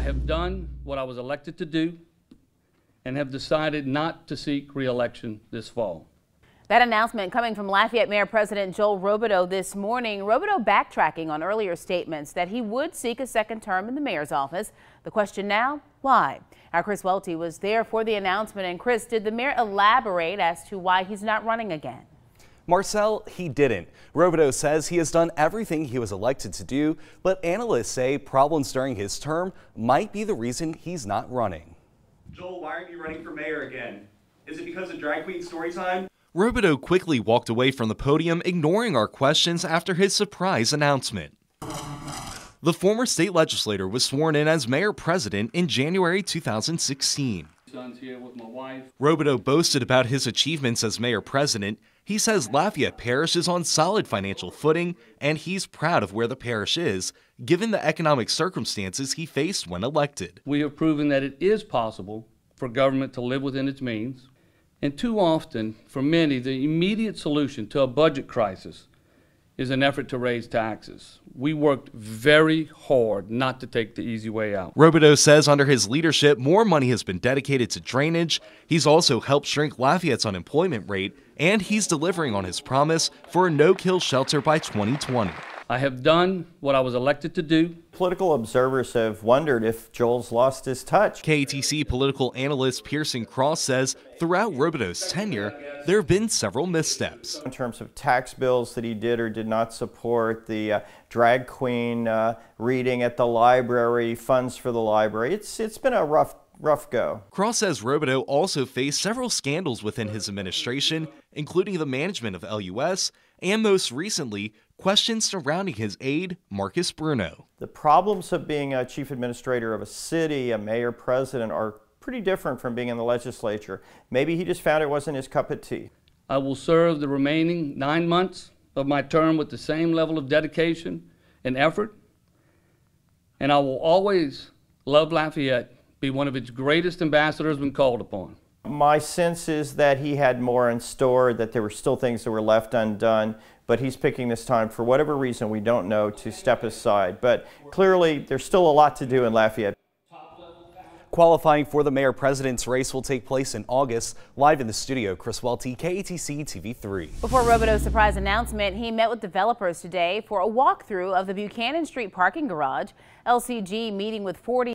have done what I was elected to do and have decided not to seek re-election this fall. That announcement coming from Lafayette Mayor President Joel Robideaux this morning. Robideaux backtracking on earlier statements that he would seek a second term in the mayor's office. The question now, why? Our Chris Welty was there for the announcement. And Chris, did the mayor elaborate as to why he's not running again? Marcel, he didn't. Robideaux says he has done everything he was elected to do, but analysts say problems during his term might be the reason he's not running. Joel, why aren't you running for mayor again? Is it because of drag queen story time? Robideaux quickly walked away from the podium, ignoring our questions after his surprise announcement. The former state legislator was sworn in as mayor president in January 2016. Son's here with my wife. Robideaux boasted about his achievements as mayor president. He says Lafayette Parish is on solid financial footing, and he's proud of where the parish is, given the economic circumstances he faced when elected. We have proven that it is possible for government to live within its means. And too often, for many, the immediate solution to a budget crisis is an effort to raise taxes. We worked very hard not to take the easy way out. Robideaux says under his leadership, more money has been dedicated to drainage. He's also helped shrink Lafayette's unemployment rate, and he's delivering on his promise for a no-kill shelter by 2020. I have done what I was elected to do. Political observers have wondered if Joel's lost his touch. KATC political analyst Pearson Cross says throughout Robideaux's tenure, there have been several missteps. In terms of tax bills that he did or did not support, the drag queen reading at the library, funds for the library, it's been a rough go. Cross says Robideaux also faced several scandals within his administration, including the management of LUS, and most recently, questions surrounding his aide, Marcus Bruno. The problems of being a chief administrator of a city, a mayor president, are pretty different from being in the legislature. Maybe he just found it wasn't his cup of tea. I will serve the remaining 9 months of my term with the same level of dedication and effort, and I will always love Lafayette, be one of its greatest ambassadors when called upon. My sense is that he had more in store, that there were still things that were left undone, but he's picking this time, for whatever reason we don't know, to step aside. But clearly, there's still a lot to do in Lafayette. Qualifying for the mayor-president's race will take place in August. Live in the studio, Chris Welty, KATC TV3. Before Robideaux's surprise announcement, he met with developers today for a walkthrough of the Buchanan Street parking garage. LCG meeting with 40